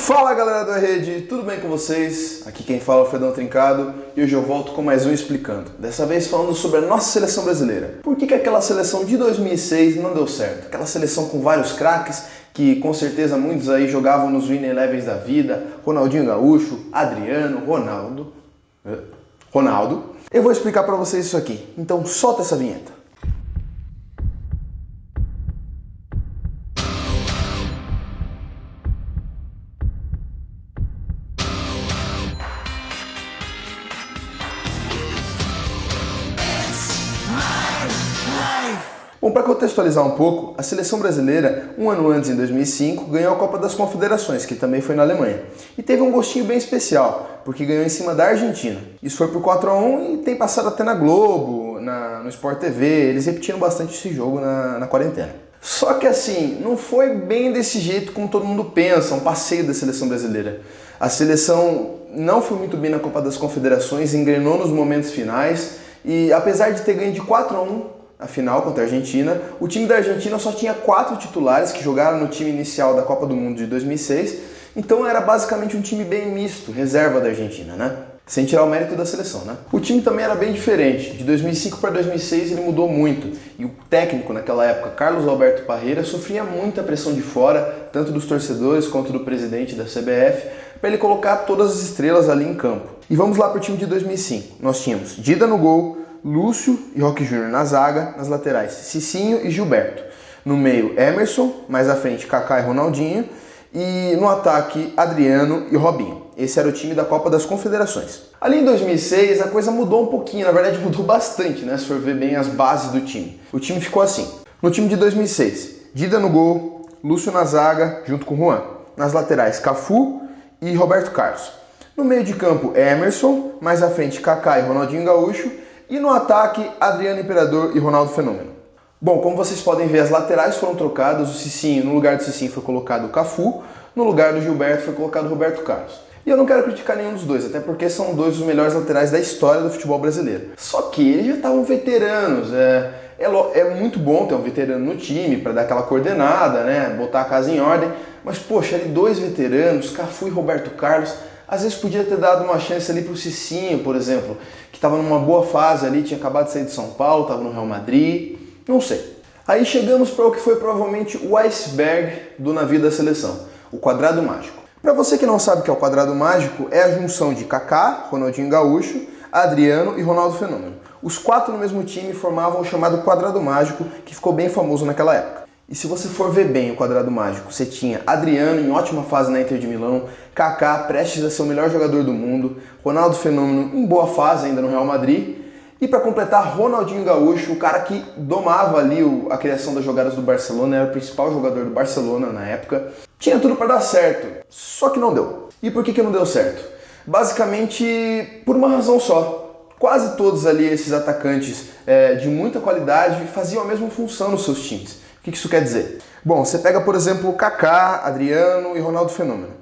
Fala galera da rede, tudo bem com vocês? Aqui quem fala é o Fredão Trincado e hoje eu volto com mais um Explicando. Dessa vez falando sobre a nossa seleção brasileira. Por que aquela seleção de 2006 não deu certo? Aquela seleção com vários craques que com certeza muitos aí jogavam nos Winning Elevens da vida. Ronaldinho Gaúcho, Adriano, Ronaldo. Eu vou explicar pra vocês isso aqui, então solta essa vinheta. Bom, para contextualizar um pouco, a seleção brasileira, um ano antes, em 2005, ganhou a Copa das Confederações, que também foi na Alemanha. E teve um gostinho bem especial, porque ganhou em cima da Argentina. Isso foi por 4-1 e tem passado até na Globo, no Sport TV, eles repetiram bastante esse jogo na quarentena. Só que assim, não foi bem desse jeito como todo mundo pensa, um passeio da seleção brasileira. A seleção não foi muito bem na Copa das Confederações, engrenou nos momentos finais e apesar de ter ganho de 4-1, a final contra a Argentina, o time da Argentina só tinha 4 titulares que jogaram no time inicial da Copa do Mundo de 2006, então era basicamente um time bem misto, reserva da Argentina, né? Sem tirar o mérito da seleção, né? O time também era bem diferente, de 2005 para 2006 ele mudou muito, e o técnico naquela época, Carlos Alberto Parreira, sofria muita pressão de fora, tanto dos torcedores quanto do presidente da CBF, para ele colocar todas as estrelas ali em campo. E vamos lá para o time de 2005, nós tínhamos Dida no gol, Lúcio e Roque Júnior na zaga, nas laterais Cicinho e Gilberto. No meio Emerson, mais à frente Kaká e Ronaldinho e no ataque Adriano e Robinho. Esse era o time da Copa das Confederações. Ali em 2006 a coisa mudou um pouquinho, na verdade mudou bastante, né? Se for ver bem as bases do time. O time ficou assim. No time de 2006, Dida no gol, Lúcio na zaga junto com Juan. Nas laterais Cafu e Roberto Carlos. No meio de campo Emerson, mais à frente Kaká e Ronaldinho Gaúcho. E no ataque, Adriano Imperador e Ronaldo Fenômeno. Bom, como vocês podem ver, as laterais foram trocadas. O Cicinho, no lugar do Cicinho foi colocado o Cafu. No lugar do Gilberto foi colocado o Roberto Carlos. E eu não quero criticar nenhum dos dois, até porque são dois dos melhores laterais da história do futebol brasileiro. Só que eles já estavam veteranos. É muito bom ter um veterano no time para dar aquela coordenada, né? Botar a casa em ordem. Mas, poxa, ali dois veteranos, Cafu e Roberto Carlos... Às vezes podia ter dado uma chance ali para o Cicinho, por exemplo, que estava numa boa fase ali, tinha acabado de sair de São Paulo, estava no Real Madrid, não sei. Aí chegamos para o que foi provavelmente o iceberg do navio da seleção, o quadrado mágico. Para você que não sabe o que é o quadrado mágico, é a junção de Kaká, Ronaldinho Gaúcho, Adriano e Ronaldo Fenômeno. Os 4 no mesmo time formavam o chamado quadrado mágico, que ficou bem famoso naquela época. E se você for ver bem o quadrado mágico, você tinha Adriano em ótima fase na Inter de Milão, Kaká prestes a ser o melhor jogador do mundo, Ronaldo Fenômeno em boa fase ainda no Real Madrid, e para completar Ronaldinho Gaúcho, o cara que domava ali a criação das jogadas do Barcelona, era o principal jogador do Barcelona na época. Tinha tudo para dar certo, só que não deu. E por que não deu certo? Basicamente por uma razão só. Quase todos ali esses atacantes de muita qualidade faziam a mesma função nos seus times. O que isso quer dizer? Bom, você pega, por exemplo, Kaká, Adriano e Ronaldo Fenômeno.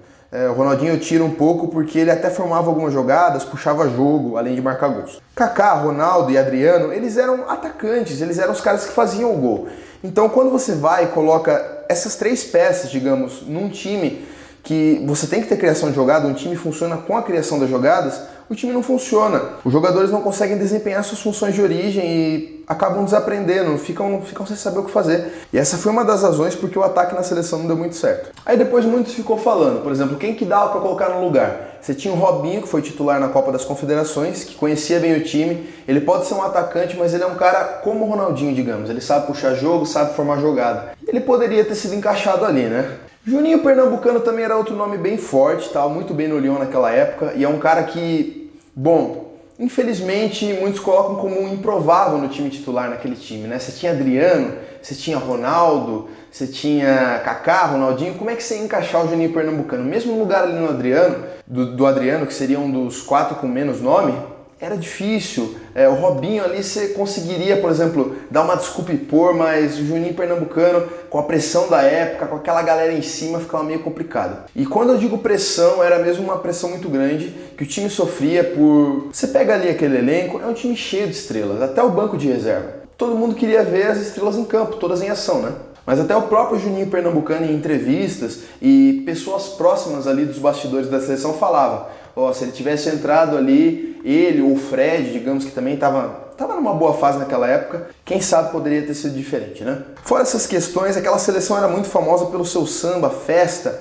O Ronaldinho tira um pouco porque ele até formava algumas jogadas, puxava jogo, além de marcar gols. Kaká, Ronaldo e Adriano, eles eram atacantes, eles eram os caras que faziam o gol. Então, quando você vai e coloca essas 3 peças, digamos, num time que você tem que ter criação de jogada, um time funciona com a criação das jogadas, o time não funciona. Os jogadores não conseguem desempenhar suas funções de origem e acabam desaprendendo, ficam sem saber o que fazer. E essa foi uma das razões porque o ataque na seleção não deu muito certo. Aí depois muitos ficou falando, por exemplo, quem que dava para colocar no lugar? Você tinha o Robinho, que foi titular na Copa das Confederações, que conhecia bem o time. Ele pode ser um atacante, mas ele é um cara como o Ronaldinho, digamos. Ele sabe puxar jogo, sabe formar jogada. Ele poderia ter sido encaixado ali, né? Juninho Pernambucano também era outro nome bem forte, estava muito bem no Lyon naquela época, e é um cara que, bom, infelizmente muitos colocam como um improvável no time titular naquele time, né? Você tinha Adriano, você tinha Ronaldo, você tinha Kaká, Ronaldinho, como é que você ia encaixar o Juninho Pernambucano? Mesmo no lugar ali no Adriano, do Adriano, que seria um dos 4 com menos nome, era difícil. O Robinho ali você conseguiria, por exemplo, dar uma desculpa e pôr, mas o Juninho Pernambucano, com a pressão da época, com aquela galera em cima, ficava meio complicado. E quando eu digo pressão, era mesmo uma pressão muito grande, que o time sofria por... Você pega ali aquele elenco, é um time cheio de estrelas, até o banco de reserva. Todo mundo queria ver as estrelas em campo, todas em ação, né? Mas até o próprio Juninho Pernambucano, em entrevistas e pessoas próximas ali dos bastidores da seleção falavam, se ele tivesse entrado ali, ele ou o Fred, digamos que também estava numa boa fase naquela época, quem sabe poderia ter sido diferente, né? Fora essas questões, aquela seleção era muito famosa pelo seu samba, festa,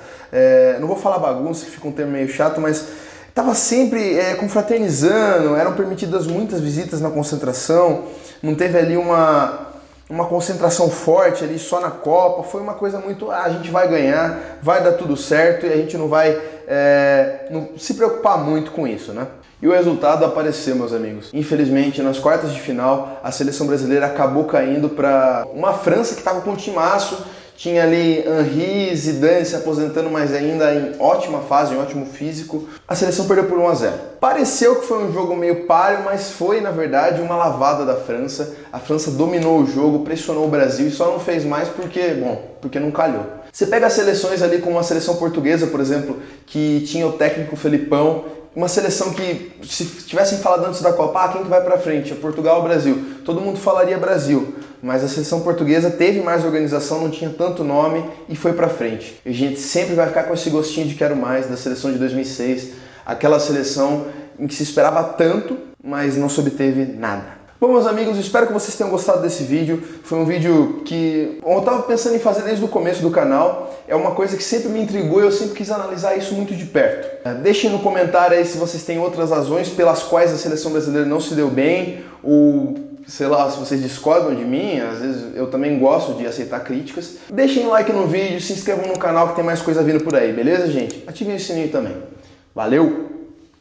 não vou falar bagunça, que fica um termo meio chato, mas estava sempre confraternizando, eram permitidas muitas visitas na concentração, não teve ali uma concentração forte ali só na Copa, foi uma coisa muito, a gente vai ganhar, vai dar tudo certo e a gente não vai não se preocupar muito com isso, né? E o resultado apareceu, meus amigos. Infelizmente, nas quartas de final, a seleção brasileira acabou caindo para uma França que estava com um timaço, tinha ali Henry, Zidane se aposentando, mas ainda em ótima fase, em ótimo físico. A seleção perdeu por 1-0. Pareceu que foi um jogo meio páreo, mas foi, na verdade, uma lavada da França. A França dominou o jogo, pressionou o Brasil e só não fez mais porque não calhou. Você pega as seleções ali como a seleção portuguesa, por exemplo, que tinha o técnico Felipão, uma seleção que, se tivessem falado antes da Copa, quem que vai pra frente? É Portugal ou Brasil? Todo mundo falaria Brasil, mas a seleção portuguesa teve mais organização, não tinha tanto nome e foi pra frente. E a gente sempre vai ficar com esse gostinho de quero mais da seleção de 2006, aquela seleção em que se esperava tanto, mas não se obteve nada. Bom, meus amigos, espero que vocês tenham gostado desse vídeo. Foi um vídeo que eu estava pensando em fazer desde o começo do canal. É uma coisa que sempre me intrigou e eu sempre quis analisar isso muito de perto. Deixem no comentário aí se vocês têm outras razões pelas quais a seleção brasileira não se deu bem, ou sei lá, se vocês discordam de mim, às vezes eu também gosto de aceitar críticas. Deixem um like no vídeo, se inscrevam no canal que tem mais coisa vindo por aí, beleza, gente? Ativem o sininho também. Valeu!